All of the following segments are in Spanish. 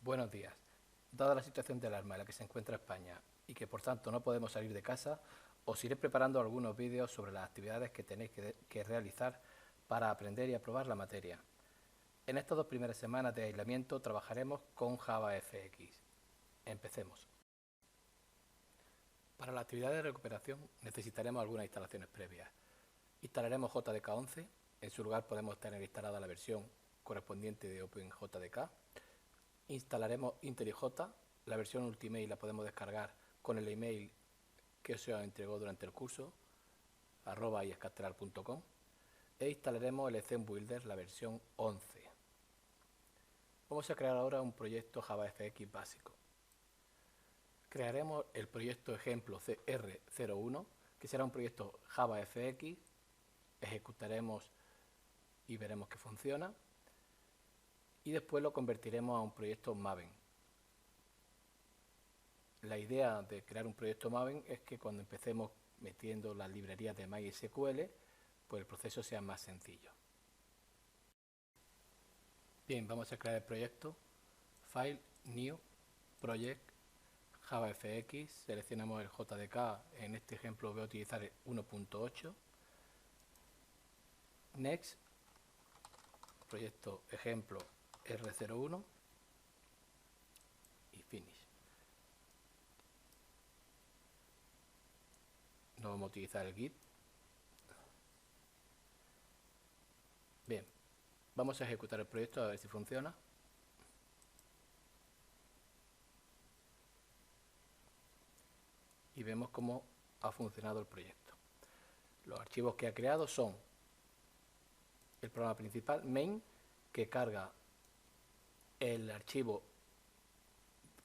Buenos días. Dada la situación de alarma en la que se encuentra España y que por tanto no podemos salir de casa, os iré preparando algunos vídeos sobre las actividades que tenéis que realizar para aprender y aprobar la materia. En estas 2 primeras semanas de aislamiento trabajaremos con JavaFX. Empecemos. Para la actividad de recuperación necesitaremos algunas instalaciones previas. Instalaremos JDK11, en su lugar podemos tener instalada la versión correspondiente de OpenJDK. Instalaremos IntelliJ, la versión Ultimate la podemos descargar con el email que se os entregó durante el curso, @iescastelar.com, e instalaremos el Zen Builder, la versión 11. Vamos a crear ahora un proyecto JavaFX básico. Crearemos el proyecto ejemplo CR01, que será un proyecto JavaFX, ejecutaremos y veremos que funciona, y después lo convertiremos a un proyecto Maven. La idea de crear un proyecto Maven es que cuando empecemos metiendo las librerías de MySQL, pues el proceso sea más sencillo. Bien, vamos a crear el proyecto. File, New, Project, JavaFX, seleccionamos el JDK, en este ejemplo voy a utilizar el 1.8, Next, proyecto ejemplo R01 y Finish. No vamos a utilizar el Git. Bien, vamos a ejecutar el proyecto a ver si funciona. Y vemos cómo ha funcionado el proyecto. Los archivos que ha creado son el programa principal, main, que carga el archivo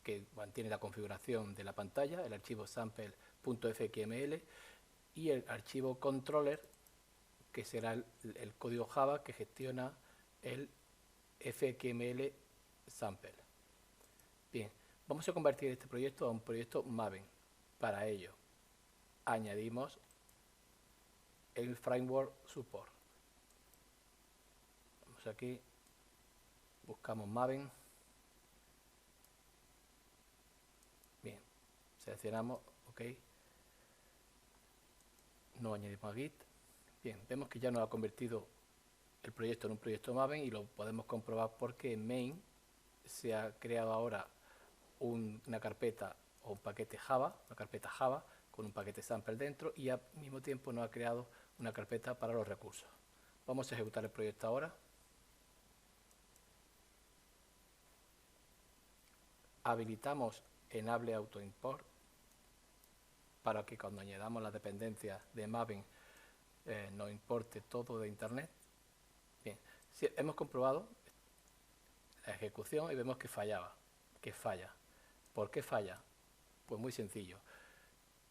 que mantiene la configuración de la pantalla, el archivo sample.fxml, y el archivo controller, que será el código Java que gestiona el fxml sample. Bien, vamos a convertir este proyecto a un proyecto Maven. Para ello, añadimos el framework support. Vamos aquí, buscamos Maven. Bien, seleccionamos OK. No añadimos a Git. Bien, vemos que ya nos ha convertido el proyecto en un proyecto Maven y lo podemos comprobar porque en main se ha creado ahora una carpeta o un paquete Java, una carpeta Java con un paquete sample dentro, y al mismo tiempo nos ha creado una carpeta para los recursos. Vamos a ejecutar el proyecto ahora. Habilitamos Enable Auto Import para que cuando añadamos las dependencias de Maven nos importe todo de internet. Bien, sí, hemos comprobado la ejecución y vemos que falla. ¿Por qué falla? Pues muy sencillo.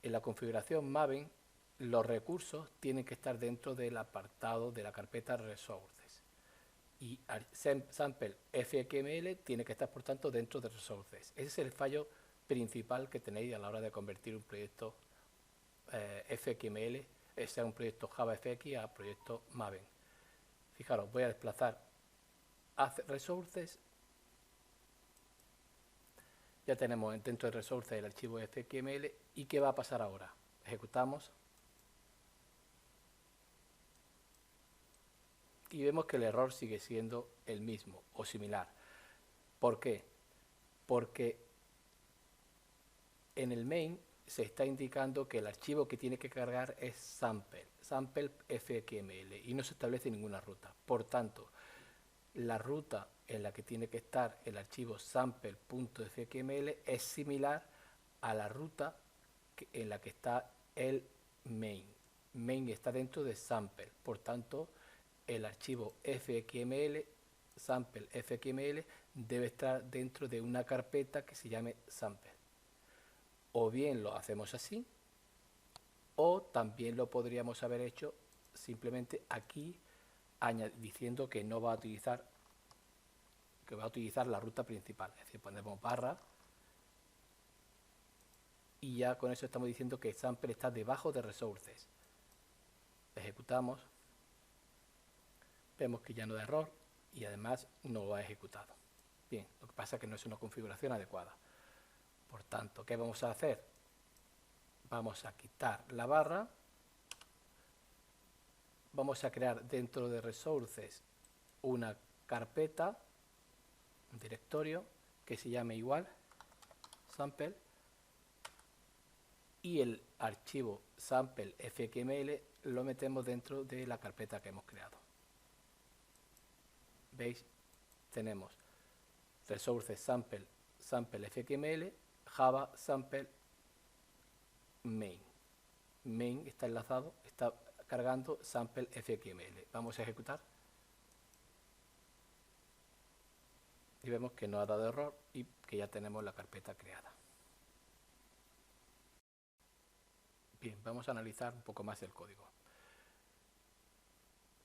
En la configuración Maven, los recursos tienen que estar dentro del apartado de la carpeta Resources. Y sample fxml tiene que estar, por tanto, dentro de Resources. Ese es el fallo principal que tenéis a la hora de convertir un proyecto fxml, sea un proyecto JavaFX, a proyecto Maven. Fijaros, voy a desplazar a Resources. Ya tenemos dentro de Resources el archivo fxml. ¿Y qué va a pasar ahora? Ejecutamos. Y vemos que el error sigue siendo el mismo o similar. ¿Por qué? Porque en el main se está indicando que el archivo que tiene que cargar es sample fxml, y no se establece ninguna ruta. Por tanto, la ruta en la que tiene que estar el archivo sample.fxml es similar a la ruta en la que está el main. Main está dentro de sample, por tanto el archivo fxml, sample fxml, debe estar dentro de una carpeta que se llame sample. O bien lo hacemos así, o también lo podríamos haber hecho simplemente aquí diciendo que no va a utilizar, que va a utilizar la ruta principal. Es decir, ponemos barra y ya con eso estamos diciendo que el sample está debajo de Resources. Ejecutamos, vemos que ya no da error y además no lo ha ejecutado. Bien, lo que que pasa es que no es una configuración adecuada. Por tanto, ¿qué vamos a hacer? Vamos a quitar la barra. Vamos a crear dentro de Resources una carpeta, un directorio que se llame igual sample, y el archivo sample fxml lo metemos dentro de la carpeta que hemos creado. ¿Veis? Tenemos Resources sample fxml, Java sample main. Main está enlazado, está cargando sample fxml. Vamos a ejecutar. Y vemos que no ha dado error y que ya tenemos la carpeta creada. Bien, vamos a analizar un poco más el código.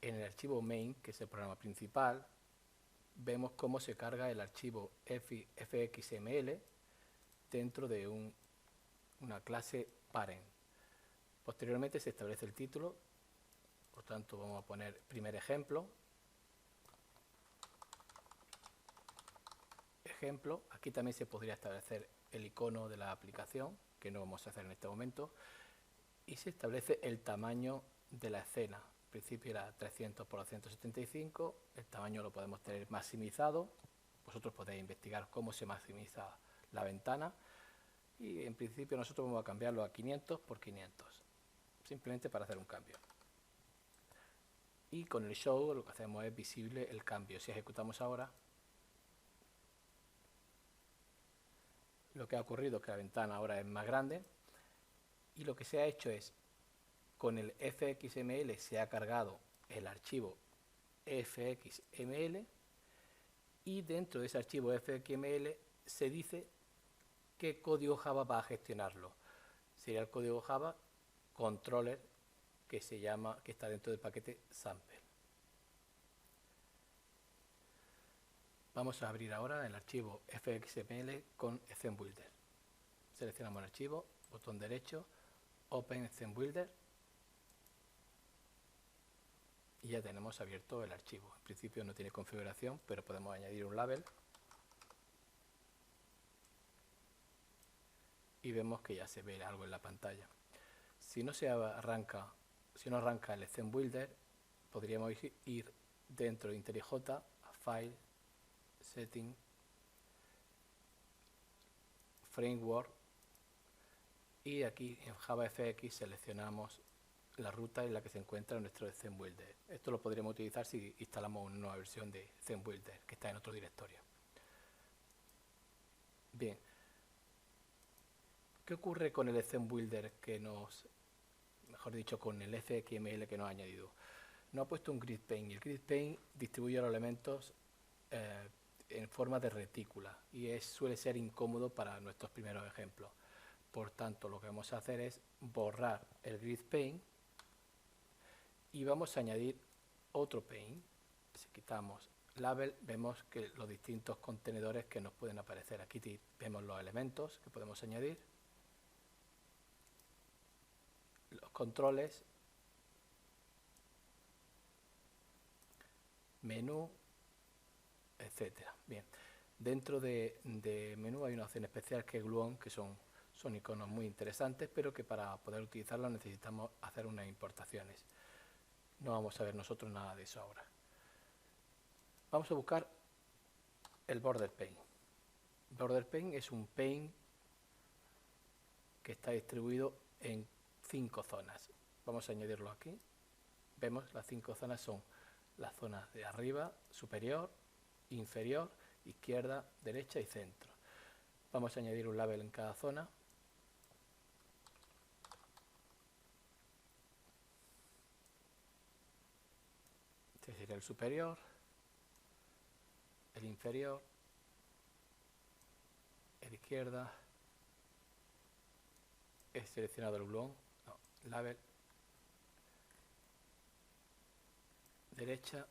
En el archivo main, que es el programa principal, vemos cómo se carga el archivo fxml dentro de una clase parent. Posteriormente se establece el título, por tanto vamos a poner primer ejemplo. Aquí también se podría establecer el icono de la aplicación, que no vamos a hacer en este momento, y se establece el tamaño de la escena. Al principio era 300 por 175, el tamaño lo podemos tener maximizado. Vosotros podéis investigar cómo se maximiza la ventana, y en principio nosotros vamos a cambiarlo a 500 por 500, simplemente para hacer un cambio. Y con el show lo que hacemos es visible el cambio. Si ejecutamos ahora, lo que ha ocurrido es que la ventana ahora es más grande, y lo que se ha hecho es, con el fxml se ha cargado el archivo fxml, y dentro de ese archivo fxml se dice qué código Java va a gestionarlo. Sería el código Java controller, que está dentro del paquete sample. Vamos a abrir ahora el archivo fxml con ThemeBuilder. Seleccionamos el archivo, botón derecho, Open ThemeBuilder, y ya tenemos abierto el archivo. En principio no tiene configuración, pero podemos añadir un label y vemos que ya se ve algo en la pantalla. Si no arranca el ThemeBuilder, podríamos ir dentro de IntelliJ a File, Setting, Framework, y aquí en JavaFX seleccionamos la ruta en la que se encuentra nuestro ThemeBuilder. Esto lo podríamos utilizar si instalamos una nueva versión de ThemeBuilder que está en otro directorio. Bien, ¿qué ocurre con el ThemeBuilder mejor dicho, con el fxml que nos ha añadido? Nos ha puesto un grid pane, y el grid pane distribuye los elementos en forma de retícula, y suele ser incómodo para nuestros primeros ejemplos. Por tanto, lo que vamos a hacer es borrar el grid pane y vamos a añadir otro pane. Si quitamos label, vemos que los distintos contenedores que nos pueden aparecer. Aquí vemos los elementos que podemos añadir, los controles, menú, etcétera. Bien, dentro de menú hay una opción especial que es Gluon, que son iconos muy interesantes, pero que para poder utilizarlos necesitamos hacer unas importaciones. No vamos a ver nosotros nada de eso ahora. Vamos a buscar el border pane. Border pane es un pane que está distribuido en 5 zonas. Vamos a añadirlo aquí. Vemos las 5 zonas son las zonas de arriba, superior, inferior, izquierda, derecha y centro. Vamos a añadir un label en cada zona. Este sería el superior, el inferior, el izquierda. He seleccionado el Gluon, label, derecha,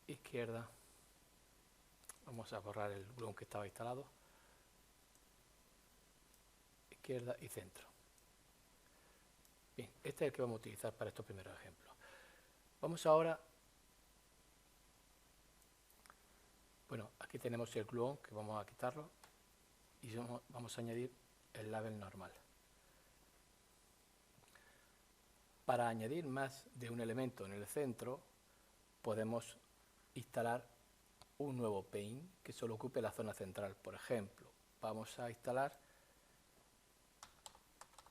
izquierda. Vamos a borrar el Gluon que estaba instalado, izquierda y centro. Bien, este es el que vamos a utilizar para estos primeros ejemplos. Vamos ahora Aquí tenemos el gluon, que vamos a quitarlo, y vamos a añadir el label normal. Para añadir más de un elemento en el centro, podemos instalar un nuevo pane que solo ocupe la zona central. Por ejemplo, vamos a instalar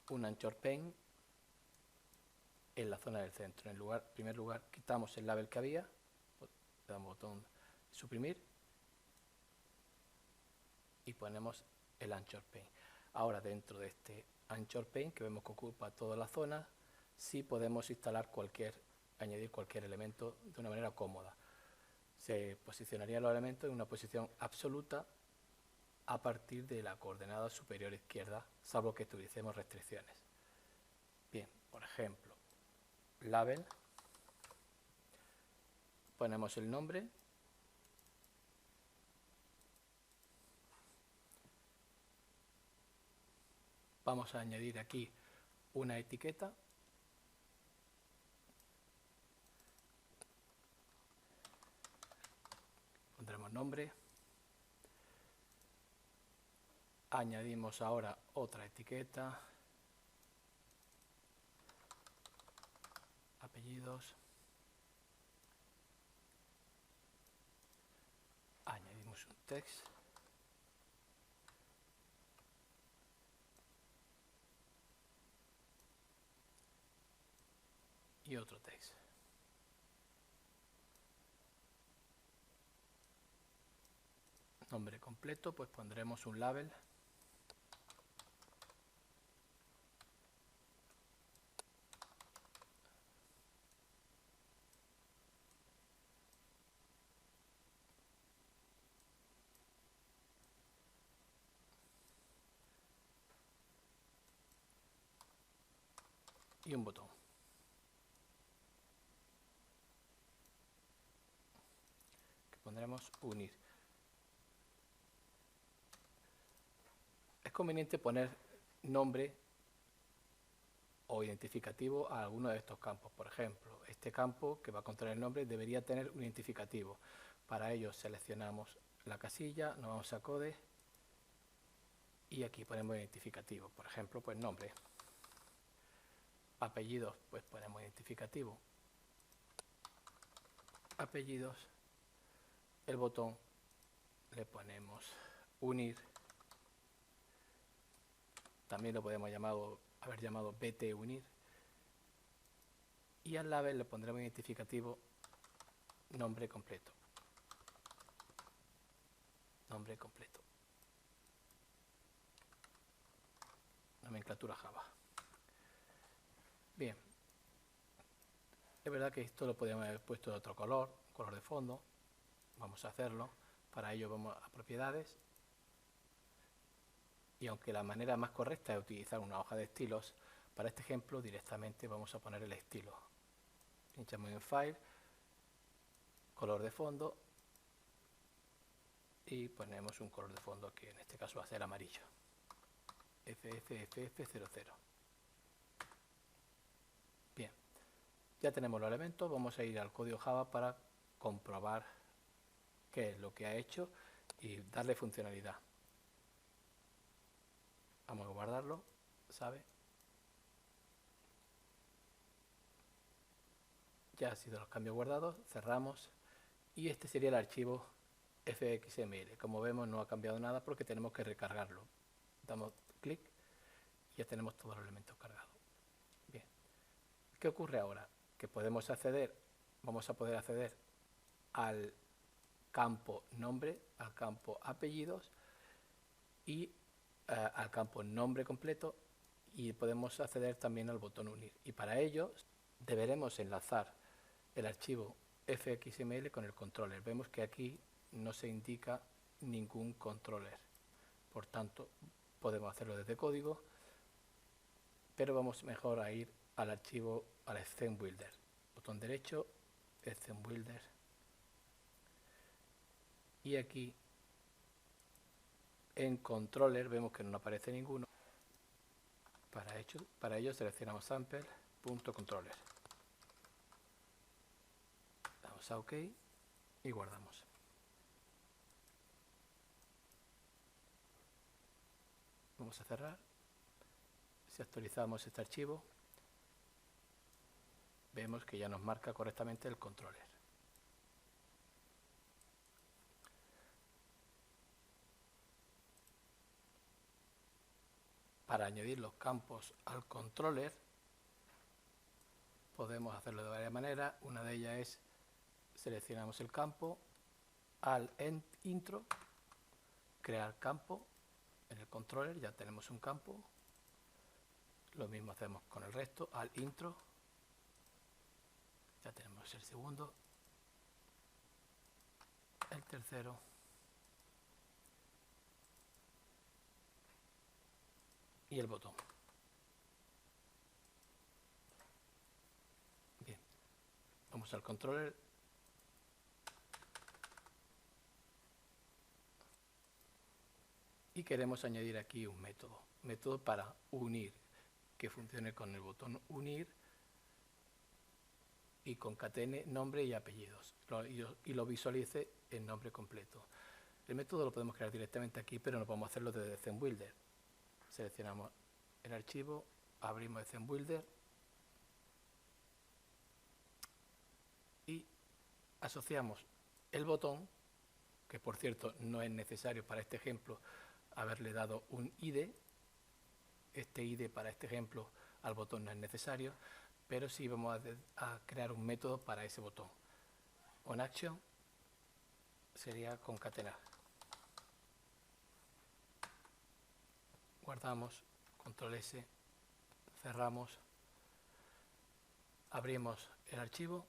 un anchor pane en la zona del centro. En primer lugar, quitamos el label que había, le damos botón suprimir y ponemos el anchor pane. Ahora, dentro de este anchor pane, que vemos que ocupa toda la zona, sí podemos instalar añadir cualquier elemento de una manera cómoda. Se posicionarían los elementos en una posición absoluta a partir de la coordenada superior izquierda, salvo que utilicemos restricciones. Bien, por ejemplo, label, ponemos el nombre, vamos a añadir aquí una etiqueta, pondremos nombre, añadimos ahora otra etiqueta, apellidos, añadimos un text y otro text. Nombre completo, pues pondremos un label y un botón. Que pondremos unir. Es conveniente poner nombre o identificativo a alguno de estos campos. Por ejemplo, este campo que va a contener el nombre debería tener un identificativo. Para ello seleccionamos la casilla, nos vamos a code y aquí ponemos identificativo. Por ejemplo, pues nombre. Apellidos, pues ponemos identificativo. Apellidos. El botón le ponemos unir. También lo podemos haber llamado BT unir. Y al label le pondremos identificativo nombre completo. Nombre completo. Nomenclatura Java. Bien. Es verdad que esto lo podríamos haber puesto de otro color de fondo. Vamos a hacerlo. Para ello vamos a propiedades. Y aunque la manera más correcta es utilizar una hoja de estilos, para este ejemplo directamente vamos a poner el estilo. Pinchamos en File, color de fondo y ponemos un color de fondo que en este caso va a ser amarillo. FFFF00. Bien, ya tenemos los elementos, vamos a ir al código Java para comprobar qué es lo que ha hecho y darle funcionalidad. Vamos a guardarlo, ¿sabe? Ya han sido los cambios guardados, cerramos y este sería el archivo fxml. Como vemos no ha cambiado nada porque tenemos que recargarlo. Damos clic y ya tenemos todos los elementos cargados. Bien, ¿qué ocurre ahora? Que vamos a poder acceder al campo nombre, al campo apellidos y al campo nombre completo y podemos acceder también al botón unir. Y para ello deberemos enlazar el archivo fxml con el controller. Vemos que aquí no se indica ningún controller. Por tanto, podemos hacerlo desde código, pero vamos mejor a ir al archivo, al Scene Builder. Botón derecho, Scene Builder. Y aquí en controller vemos que no aparece ninguno. Para ello seleccionamos sample.controller. Damos a OK y guardamos. vamos a cerrar. Si actualizamos este archivo, vemos que ya nos marca correctamente el controller. Para añadir los campos al controller, podemos hacerlo de varias maneras. Una de ellas es, seleccionamos el campo, al intro, crear campo. En el controller ya tenemos un campo. Lo mismo hacemos con el resto, al intro, ya tenemos el segundo, el tercero y el botón. Bien, vamos al controller. Y queremos añadir aquí un método para unir, que funcione con el botón unir y concatene nombre y apellidos y lo visualice en nombre completo. El método lo podemos crear directamente aquí, pero no podemos hacerlo desde ZenBuilder. Seleccionamos el archivo, abrimos ZenBuilder y asociamos el botón, que por cierto no es necesario para este ejemplo haberle dado un ID. Este ID para este ejemplo al botón no es necesario, pero sí vamos a crear un método para ese botón. OnAction sería concatenar. Guardamos, control S, cerramos, abrimos el archivo,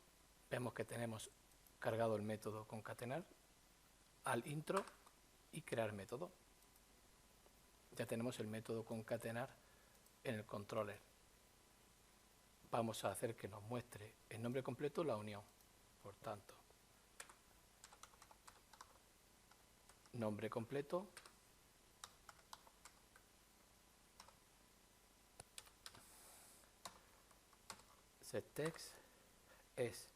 vemos que tenemos cargado el método concatenar, al intro y crear método. Ya tenemos el método concatenar en el controller. Vamos a hacer que nos muestre el nombre completo, la unión. Por tanto, nombre completo, setText es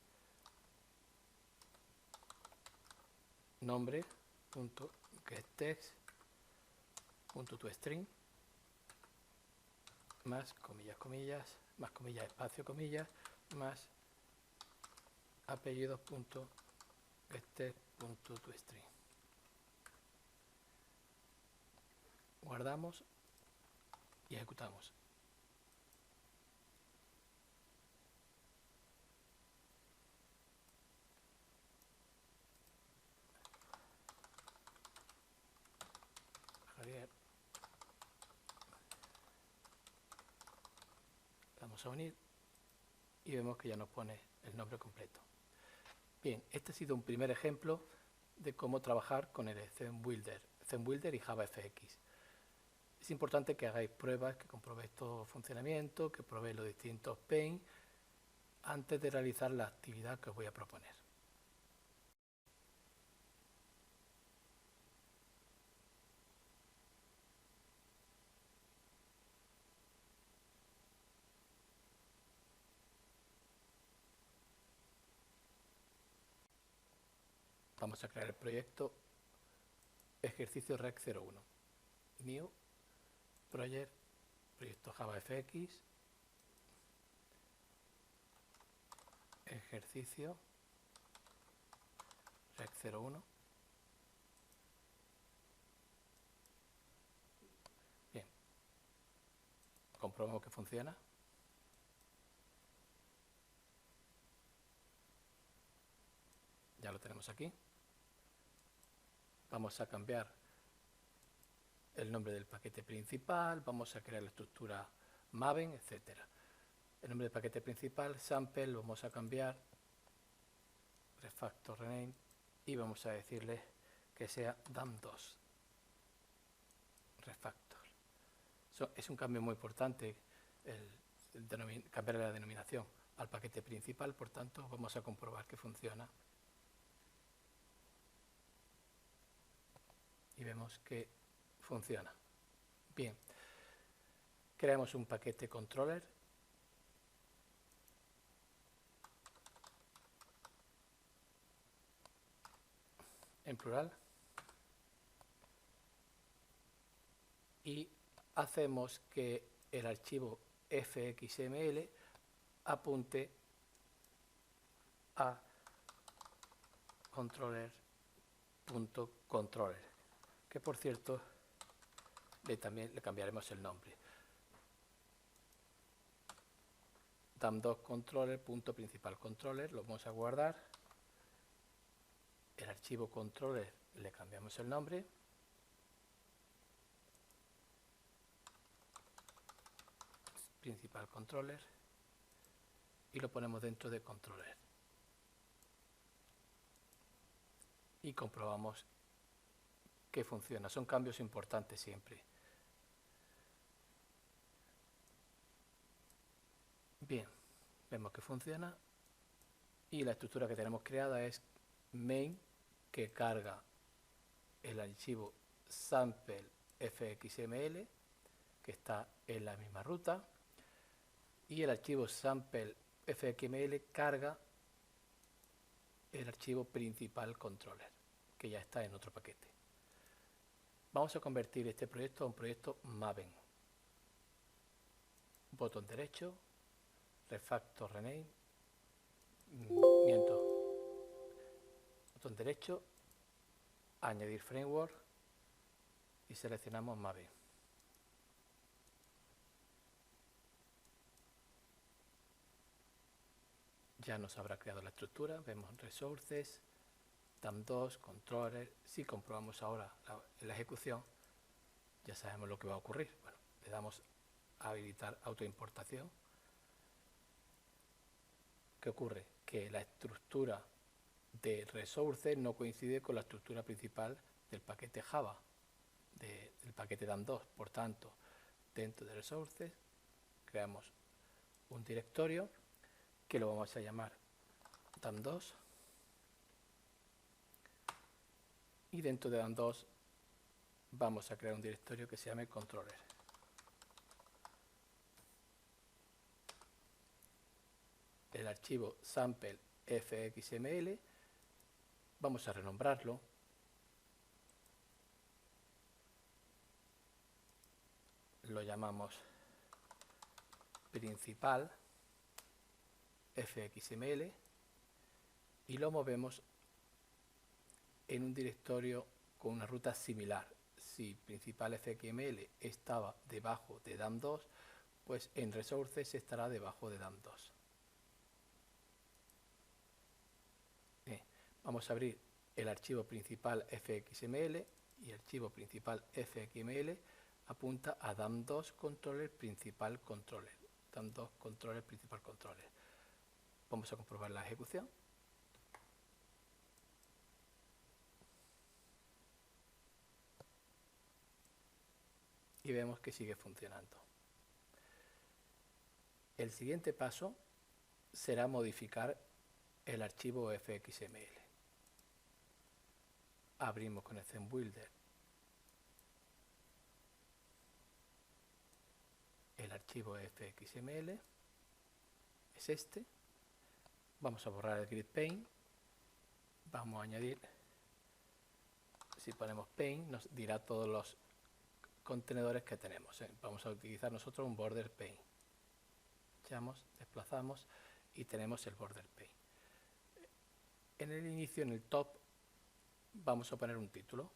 nombre.getText.toString más comillas, comillas, más comillas, espacio, comillas, más apellidos.getText.toString. Guardamos y ejecutamos. Javier. Vamos a unir y vemos que ya nos pone el nombre completo. Bien, este ha sido un primer ejemplo de cómo trabajar con el ZenBuilder y JavaFX. Es importante que hagáis pruebas, que comprobéis todo el funcionamiento, que probéis los distintos paint antes de realizar la actividad que os voy a proponer. Vamos a crear el proyecto ejercicio Rec 01. New, Project, proyecto JavaFX, ejercicio Rec 01. Bien, comprobamos que funciona. Ya lo tenemos aquí. Vamos a cambiar el nombre del paquete principal, vamos a crear la estructura Maven, etc. El nombre del paquete principal, sample, lo vamos a cambiar, refactor rename, y vamos a decirle que sea dam2 refactor. Es un cambio muy importante cambiar la denominación al paquete principal, por tanto vamos a comprobar que funciona. Y vemos que funciona. Bien, creamos un paquete controller. En plural. Y hacemos que el archivo fxml apunte a controller.controller, que por cierto también le cambiaremos el nombre. dam2 controller.principal controller, lo vamos a guardar. El archivo controller le cambiamos el nombre. Principal controller. Y lo ponemos dentro de controller. Y comprobamos que funciona. Son cambios importantes siempre. Bien, vemos que funciona. Y la estructura que tenemos creada es main, que carga el archivo sample fxml, que está en la misma ruta, y el archivo sample fxml carga el archivo principal controller, que ya está en otro paquete. Vamos a convertir este proyecto a un proyecto Maven. Botón derecho, refactor rename, botón derecho, añadir framework y seleccionamos Maven. Ya nos habrá creado la estructura, vemos resources, dam2, controller. Si comprobamos ahora la ejecución, ya sabemos lo que va a ocurrir. Bueno, le damos a habilitar autoimportación. ¿Qué ocurre? Que la estructura de resources no coincide con la estructura principal del paquete Java, del paquete dam2. Por tanto, dentro de resources creamos un directorio que lo vamos a llamar dam2, y dentro de dam2 vamos a crear un directorio que se llame controller. El archivo sample fxml vamos a renombrarlo, lo llamamos principal fxml y lo movemos en un directorio con una ruta similar. Si principal fxml estaba debajo de dam2, pues en resources estará debajo de dam2. Vamos a abrir el archivo principal fxml y el archivo principal fxml apunta a dam2 controller principal controller. dam2 controller principal controller. Vamos a comprobar la ejecución. Y vemos que sigue funcionando. El siguiente paso será modificar el archivo fxml. Abrimos con el ZenBuilder el archivo fxml, es este. Vamos a borrar el grid pane, vamos a añadir, si ponemos pane nos dirá todos los contenedores que tenemos. Vamos a utilizar nosotros un border pane. Echamos, desplazamos y tenemos el border pane. En el inicio, en el top, vamos a poner un título.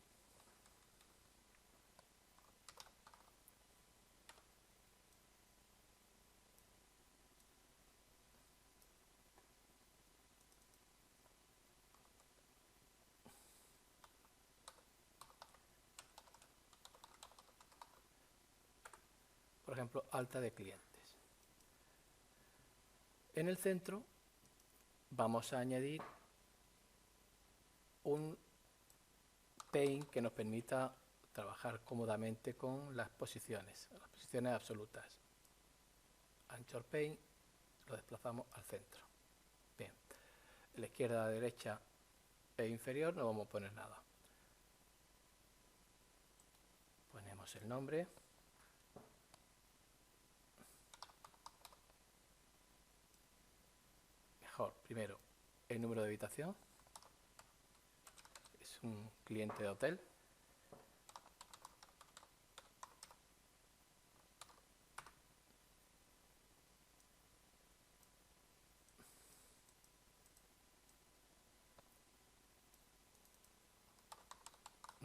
Por ejemplo, alta de clientes. En el centro vamos a añadir un pane que nos permita trabajar cómodamente con las posiciones absolutas. Anchor pane, lo desplazamos al centro. Bien, en la izquierda, a la derecha e inferior no vamos a poner nada. Ponemos el nombre. Mejor, primero, el número de habitación. Es un cliente de hotel.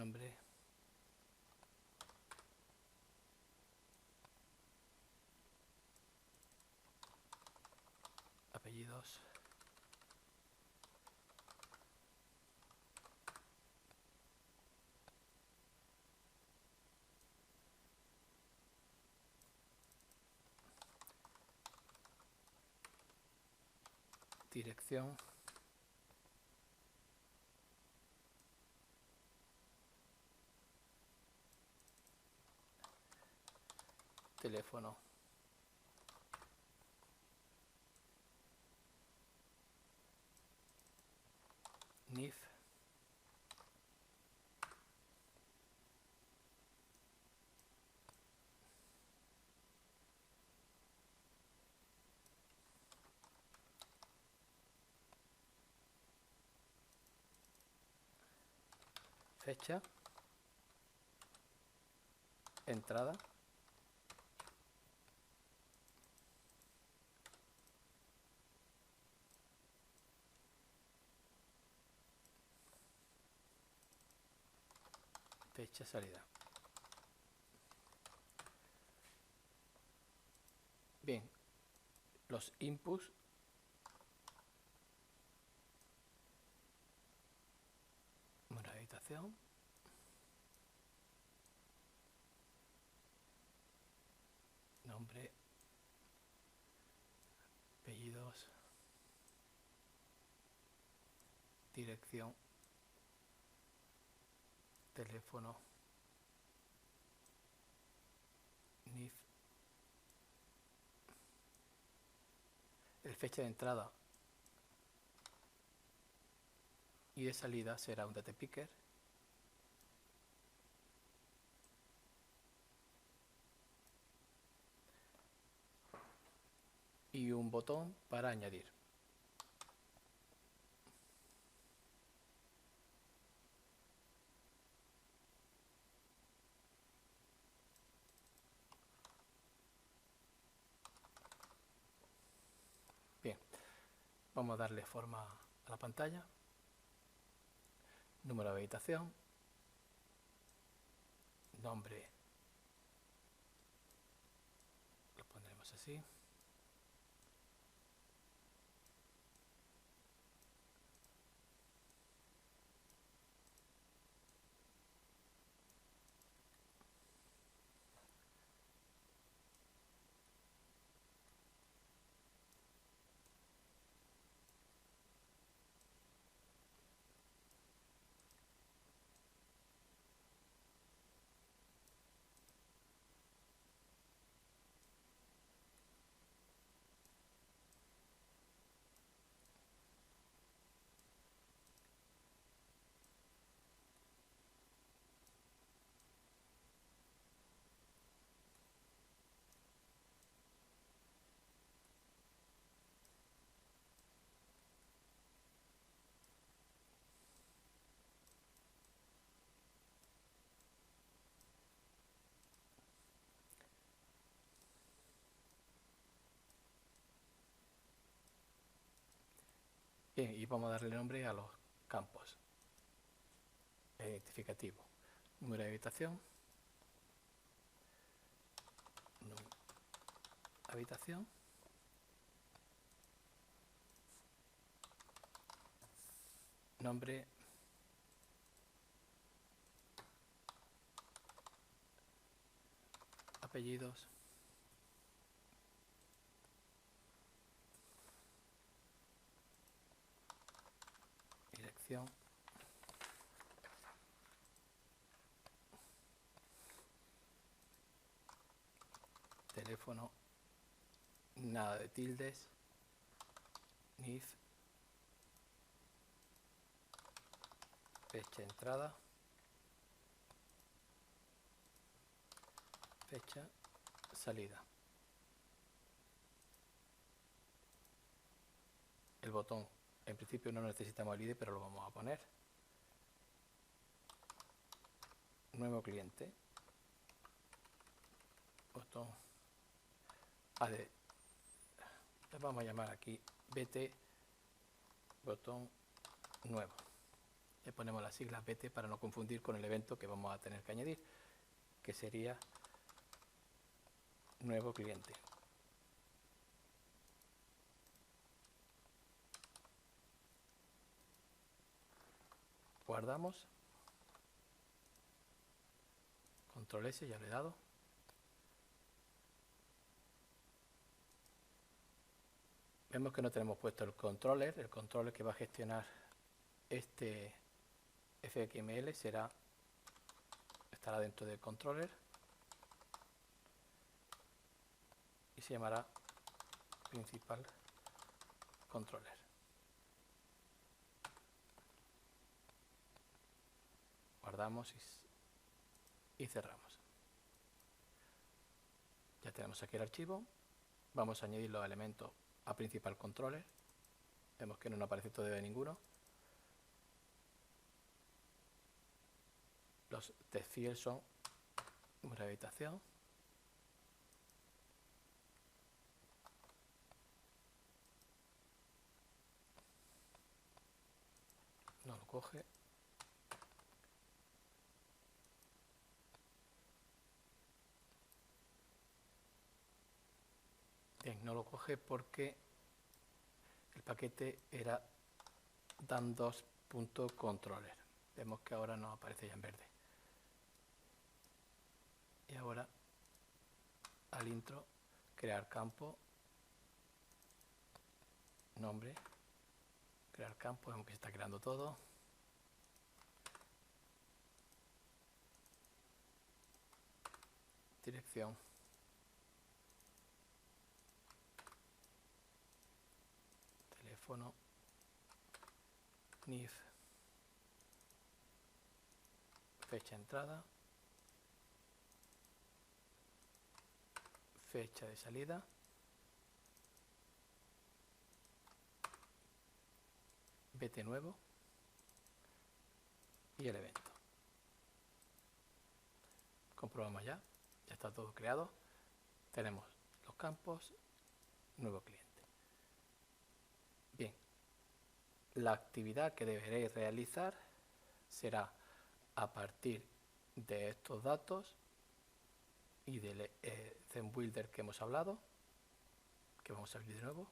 nombre, apellidos, dirección, teléfono, NIF, fecha, entrada, fecha, salida. Bien, los inputs, número de habitación, nombre, apellidos, dirección, teléfono, NIF, el fecha de entrada y de salida será un date picker, y un botón para añadir. Bien, vamos a darle forma a la pantalla. Número de habitación, nombre, lo pondremos así. Bien, y vamos a darle nombre a los campos. Identificativo, número de habitación, habitación, nombre, apellidos, dirección, teléfono, nada de tildes, NIF, fecha de entrada, fecha, salida. El botón, en principio no necesitamos el ID, pero lo vamos a poner. Nuevo cliente, botón AD, le vamos a llamar aquí BT, botón nuevo. Le ponemos las siglas BT para no confundir con el evento que vamos a tener que añadir, que sería nuevo cliente. Guardamos. Control S, ya le he dado. Vemos que no tenemos puesto el controller que va a gestionar este FXML estará dentro del controller y se llamará principal controller. Guardamos y cerramos. Ya tenemos aquí el archivo. Vamos a añadir los elementos a principal controller. Vemos que no nos aparece todavía ninguno. Los test fields son número de habitación, no lo coge, bien, no lo coge porque el paquete era dan2.controller. Vemos que ahora nos aparece ya en verde. Y ahora al intro, crear campo, nombre, crear campo, vemos que se está creando todo. Dirección. Teléfono. NIF. Fecha de entrada. Fecha de salida. BT nuevo. Y el evento. Comprobamos ya. Ya está todo creado. Tenemos los campos. Nuevo cliente. Bien. La actividad que deberéis realizar será a partir de estos datos y del Theme Builder que hemos hablado, que vamos a abrir de nuevo.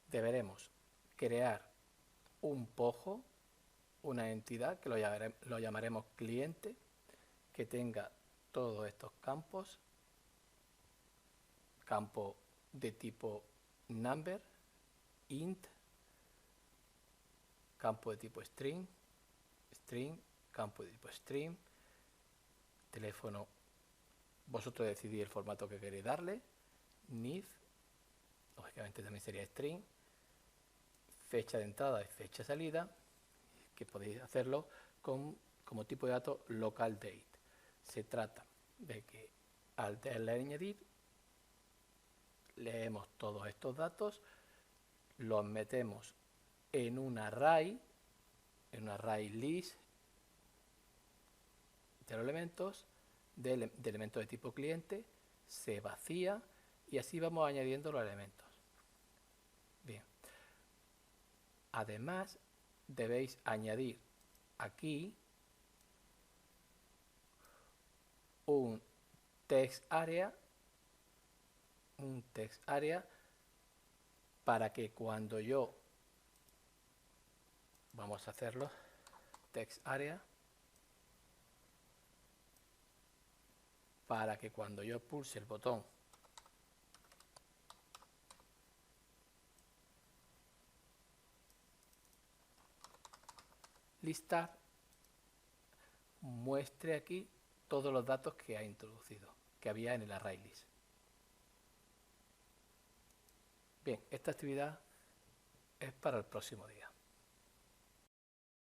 Deberemos crear un pojo, una entidad que lo llamaremos cliente, que tenga todos estos campos, campo de tipo number, int, campo de tipo string, campo de tipo string, teléfono, vosotros decidís el formato que queréis darle, NIF, lógicamente también sería string, fecha de entrada y fecha de salida, que podéis hacerlo como tipo de dato local date. Se trata de que al darle a añadir, leemos todos estos datos, los metemos en un array list de los elementos, de elementos de tipo cliente, se vacía y así vamos añadiendo los elementos. Bien. Además, debéis añadir aquí un text area para que cuando yo vamos a hacerlo text area para que cuando yo pulse el botón listar muestre aquí todos los datos que ha introducido, que había en el array list. Bien, esta actividad es para el próximo día.